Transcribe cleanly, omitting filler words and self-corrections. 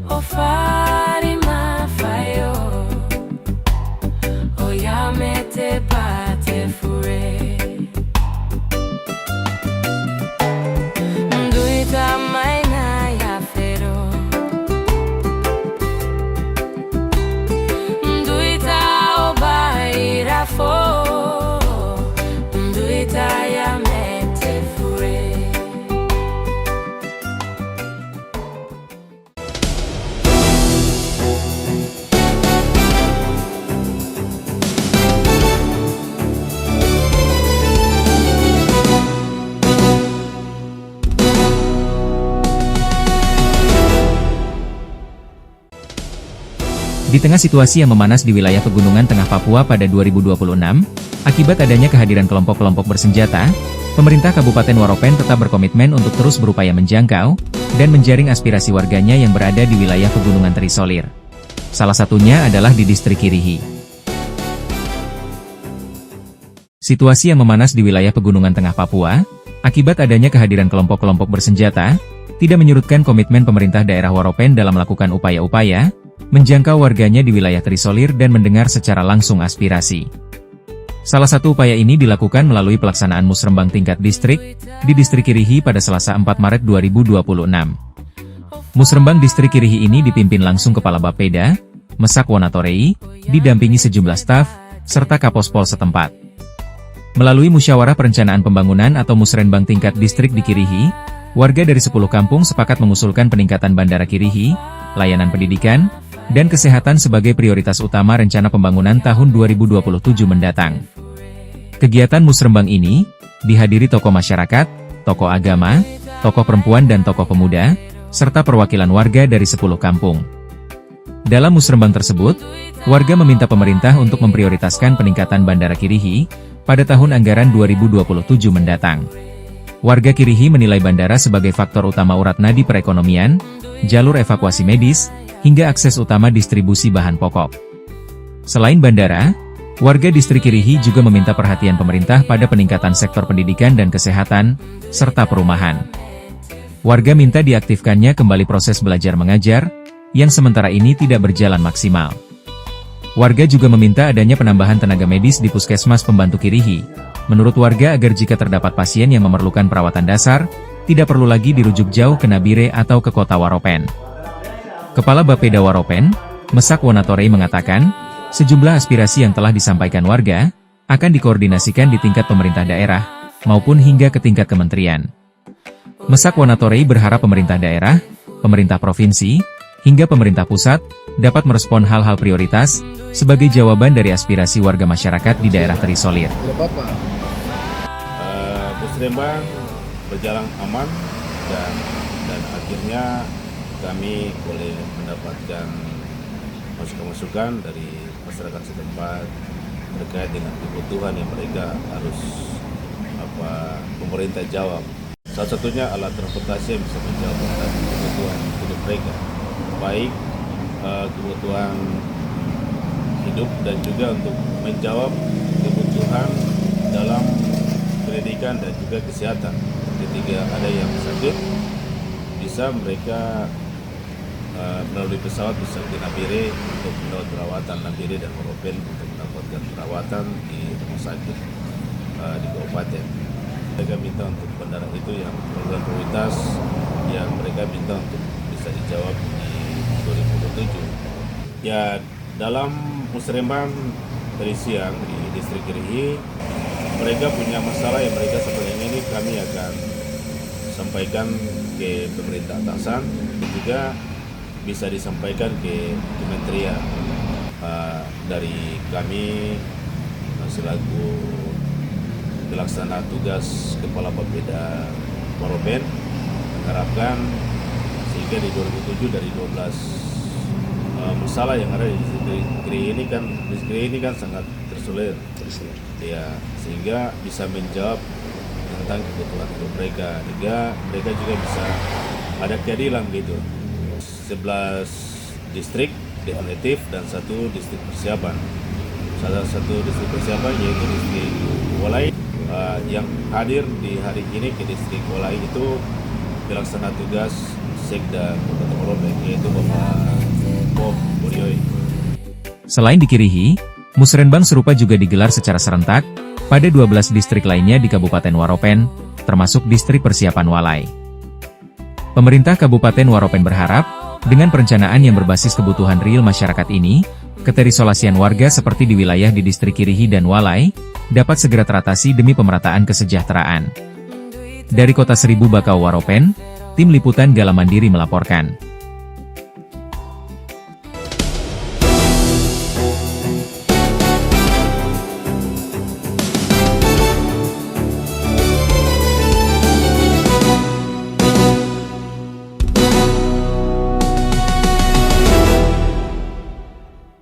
O fari mafayo, o yamete pate fure. Nduita maina ya fero, nduita obaira fo, nduita yamete fure. Di tengah situasi yang memanas di wilayah Pegunungan Tengah Papua pada 2026, akibat adanya kehadiran kelompok-kelompok bersenjata, pemerintah Kabupaten Waropen tetap berkomitmen untuk terus berupaya menjangkau dan menjaring aspirasi warganya yang berada di wilayah Pegunungan terisolir. Salah satunya adalah di distrik Kirihi. Situasi yang memanas di wilayah Pegunungan Tengah Papua, akibat adanya kehadiran kelompok-kelompok bersenjata, tidak menyurutkan komitmen pemerintah daerah Waropen dalam melakukan upaya-upaya menjangkau warganya di wilayah terisolir dan mendengar secara langsung aspirasi. Salah satu upaya ini dilakukan melalui pelaksanaan musrembang tingkat distrik di distrik Kirihi pada Selasa 4 Maret 2026. Musrembang distrik Kirihi ini dipimpin langsung Kepala Bapeda, Mesak Wonatorei, didampingi sejumlah staf, serta Kapospol setempat. Melalui musyawarah perencanaan pembangunan atau musrenbang tingkat distrik di Kirihi, warga dari 10 kampung sepakat mengusulkan peningkatan Bandara Kirihi, layanan pendidikan, dan kesehatan sebagai prioritas utama rencana pembangunan tahun 2027 mendatang. Kegiatan musrembang ini dihadiri tokoh masyarakat, tokoh agama, tokoh perempuan dan tokoh pemuda, serta perwakilan warga dari 10 kampung. Dalam musrembang tersebut, warga meminta pemerintah untuk memprioritaskan peningkatan Bandara Kirihi pada tahun anggaran 2027 mendatang. Warga Kirihi menilai bandara sebagai faktor utama urat nadi perekonomian, jalur evakuasi medis, hingga akses utama distribusi bahan pokok. Selain bandara, warga distrik Kirihi juga meminta perhatian pemerintah pada peningkatan sektor pendidikan dan kesehatan, serta perumahan. Warga minta diaktifkannya kembali proses belajar mengajar, yang sementara ini tidak berjalan maksimal. Warga juga meminta adanya penambahan tenaga medis di Puskesmas Pembantu Kirihi. Menurut warga agar jika terdapat pasien yang memerlukan perawatan dasar, tidak perlu lagi dirujuk jauh ke Nabire atau ke kota Waropen. Kepala Bapeda Waropen, Mesak Wonatorei mengatakan, sejumlah aspirasi yang telah disampaikan warga, akan dikoordinasikan di tingkat pemerintah daerah, maupun hingga ke tingkat kementerian. Mesak Wonatorei berharap pemerintah daerah, pemerintah provinsi, hingga pemerintah pusat, dapat merespon hal-hal prioritas, sebagai jawaban dari aspirasi warga masyarakat di daerah terisolir. Musrembang berjalan aman dan akhirnya kami boleh mendapatkan masukan-masukan dari masyarakat setempat terkait dengan kebutuhan yang mereka harus pemerintah jawab. Salah satunya alat transportasi yang bisa menjawab kebutuhan hidup mereka, baik kebutuhan hidup dan juga untuk menjawab kebutuhan dalam pendidikan dan juga kesehatan. Ketika ada yang sakit, bisa mereka melalui pesawat bisa ke Nabire untuk mendapat perawatan, Nabire dan Waropen untuk mendapatkan perawatan di rumah sakit di kabupaten. Mereka minta untuk bandara itu yang program prioritas yang mereka minta untuk bisa dijawab di 2027. Ya, dalam musrembang dari siang di distrik Kirihi, mereka punya masalah yang mereka sebenarnya ini kami akan sampaikan ke pemerintah atasan dan juga bisa disampaikan ke kementerian. Dari kami selaku pelaksana tugas Kepala Bapeda Waropen mengharapkan sehingga di 2007 dari 12 masalah yang ada di distrik ini kan sangat tersulit. Ya, sehingga bisa menjawab tentang kebutuhan hidup mereka. Mereka juga bisa ada keadilan gitu. 11 distrik definitif dan 1 distrik persiapan. Salah satu distrik persiapan yaitu distrik Walai yang hadir di hari ini ke distrik Walai itu pelaksana tugas Sekda Kota Tongolobeng, yaitu Bapak Bob Borioy. Selain di Kirihi, musrenbang serupa juga digelar secara serentak pada 12 distrik lainnya di Kabupaten Waropen, termasuk distrik persiapan Walai. Pemerintah Kabupaten Waropen berharap, dengan perencanaan yang berbasis kebutuhan real masyarakat ini, keterisolasian warga seperti di wilayah di distrik Kirihi dan Walai, dapat segera teratasi demi pemerataan kesejahteraan. Dari Kota Seribu Bakau Waropen, Tim Liputan Gala Mandiri melaporkan.